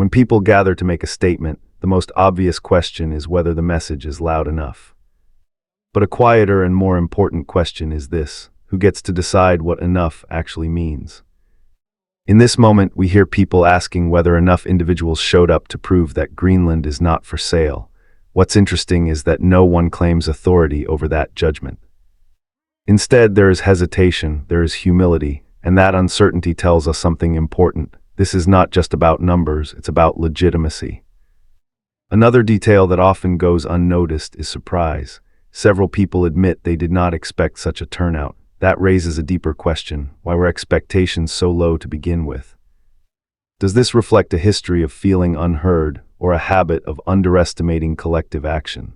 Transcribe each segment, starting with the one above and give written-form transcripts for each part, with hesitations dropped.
When people gather to make a statement, the most obvious question is whether the message is loud enough. But a quieter and more important question is this: who gets to decide what enough actually means? In this moment, we hear people asking whether enough individuals showed up to prove that Greenland is not for sale. What's interesting is that no one claims authority over that judgment. Instead, there is hesitation, there is humility, and that uncertainty tells us something important. This is not just about numbers, it's about legitimacy. Another detail that often goes unnoticed is surprise. Several people admit they did not expect such a turnout. That raises a deeper question: why were expectations so low to begin with? Does this reflect a history of feeling unheard or a habit of underestimating collective action?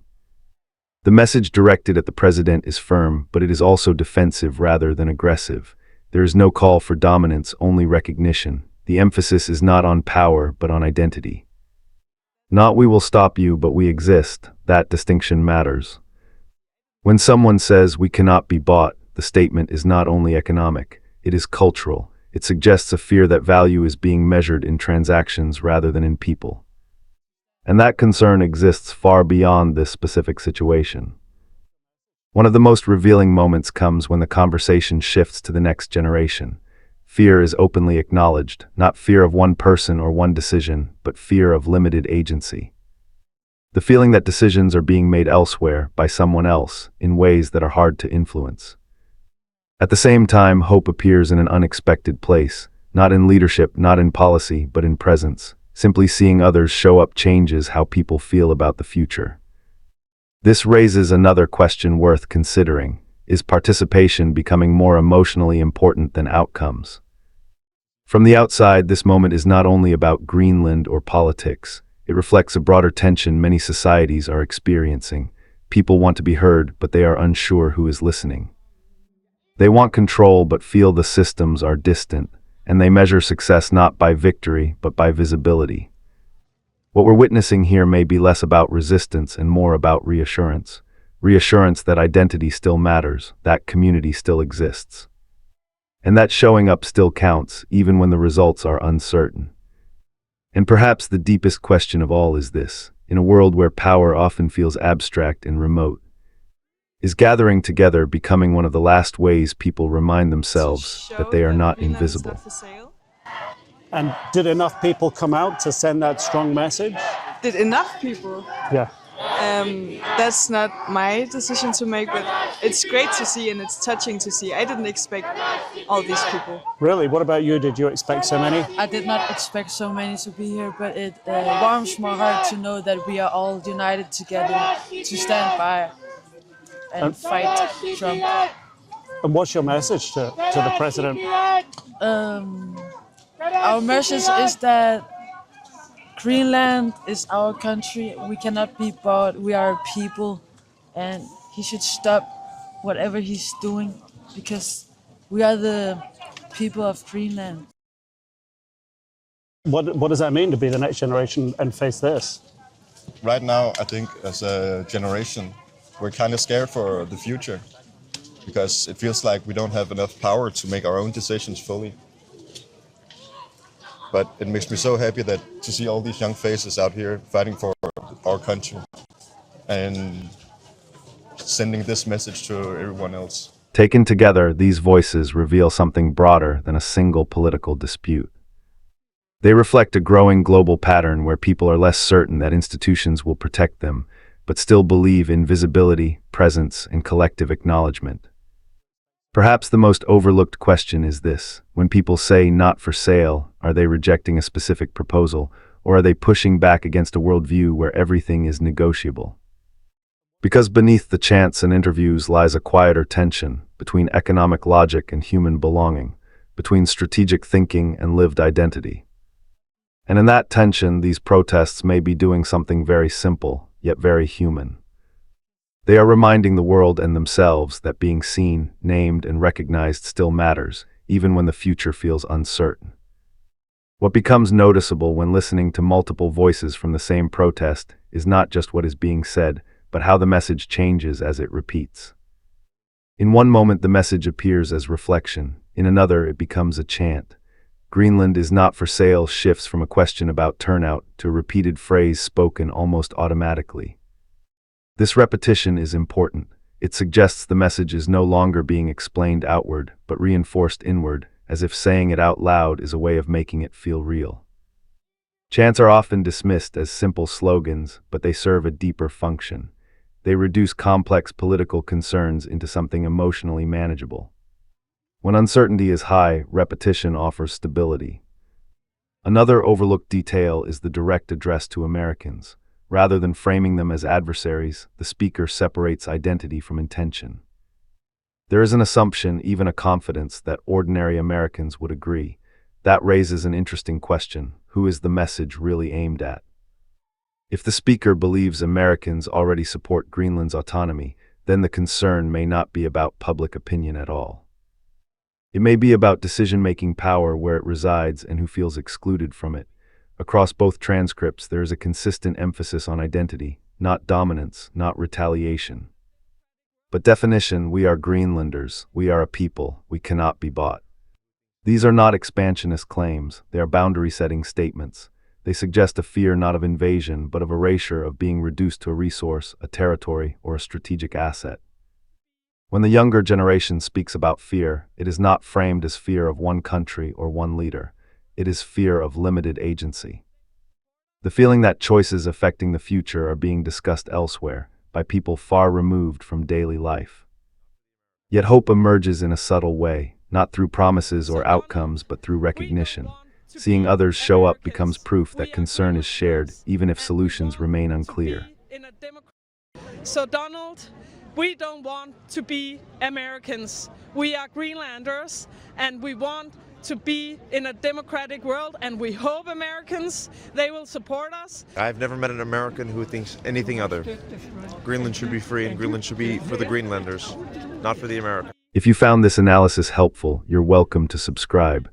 The message directed at the president is firm, but it is also defensive rather than aggressive. There is no call for dominance, only recognition. The emphasis is not on power, but on identity. Not "we will stop you, but we exist." That distinction matters. When someone says "we cannot be bought," the statement is not only economic, it is cultural. It suggests a fear that value is being measured in transactions rather than in people. And that concern exists far beyond this specific situation. One of the most revealing moments comes when the conversation shifts to the next generation. Fear is openly acknowledged, not fear of one person or one decision, but fear of limited agency. The feeling that decisions are being made elsewhere, by someone else, in ways that are hard to influence. At the same time, hope appears in an unexpected place, not in leadership, not in policy, but in presence. Simply seeing others show up changes how people feel about the future. This raises another question worth considering: is participation becoming more emotionally important than outcomes? From the outside, this moment is not only about Greenland or politics. It reflects a broader tension many societies are experiencing. People want to be heard, but they are unsure who is listening. They want control, but feel the systems are distant, and they measure success not by victory, but by visibility. What we're witnessing here may be less about resistance and more about reassurance. Reassurance that identity still matters, that community still exists. And that showing up still counts, even when the results are uncertain. And perhaps the deepest question of all is this: in a world where power often feels abstract and remote, is gathering together becoming one of the last ways people remind themselves that they are not invisible? And did enough people come out to send that strong message? Did enough people? Yeah. That's not my decision to make, but it's great to see and it's touching to see. I didn't expect all these people. Really? What about you? Did you expect so many? I did not expect so many to be here, but it warms my heart to know that we are all united together to stand by and fight Trump. And what's your message to the president? Our message is that Greenland is our country. We cannot be bought. We are people, and he should stop whatever he's doing because we are the people of Greenland. What does that mean to be the next generation and face this? Right now, I think as a generation, we're kind of scared for the future because it feels like we don't have enough power to make our own decisions fully. But it makes me so happy to see all these young faces out here fighting for our country and sending this message to everyone else. Taken together, these voices reveal something broader than a single political dispute. They reflect a growing global pattern where people are less certain that institutions will protect them, but still believe in visibility, presence, and collective acknowledgement. Perhaps the most overlooked question is this: when people say "not for sale," are they rejecting a specific proposal, or are they pushing back against a worldview where everything is negotiable? Because beneath the chants and interviews lies a quieter tension between economic logic and human belonging, between strategic thinking and lived identity. And in that tension, these protests may be doing something very simple, yet very human. They are reminding the world and themselves that being seen, named, and recognized still matters, even when the future feels uncertain. What becomes noticeable when listening to multiple voices from the same protest is not just what is being said, but how the message changes as it repeats. In one moment, the message appears as reflection. In another, it becomes a chant. Greenland is not for sale shifts from a question about turnout to a repeated phrase spoken almost automatically. This repetition is important. It suggests the message is no longer being explained outward, but reinforced inward, as if saying it out loud is a way of making it feel real. Chants are often dismissed as simple slogans, but they serve a deeper function. They reduce complex political concerns into something emotionally manageable. When uncertainty is high, repetition offers stability. Another overlooked detail is the direct address to Americans. Rather than framing them as adversaries, the speaker separates identity from intention. There is an assumption, even a confidence, that ordinary Americans would agree. That raises an interesting question: who is the message really aimed at? If the speaker believes Americans already support Greenland's autonomy, then the concern may not be about public opinion at all. It may be about decision-making power, where it resides and who feels excluded from it. Across both transcripts, there is a consistent emphasis on identity, not dominance, not retaliation. But definition: we are Greenlanders, we are a people, we cannot be bought. These are not expansionist claims, they are boundary-setting statements. They suggest a fear not of invasion, but of erasure, of being reduced to a resource, a territory, or a strategic asset. When the younger generation speaks about fear, it is not framed as fear of one country or one leader. It is fear of limited agency. The feeling that choices affecting the future are being discussed elsewhere, by people far removed from daily life. Yet hope emerges in a subtle way, not through promises or outcomes, but through recognition. Seeing others show up becomes proof that concern is shared, even if solutions remain unclear. So Donald, we don't want to be Americans. We are Greenlanders, and we want to be in a democratic world, and we hope Americans, they will support us. I've never met an American who thinks anything other. Greenland should be free, and Greenland should be for the Greenlanders, not for the Americans. If you found this analysis helpful, you're welcome to subscribe.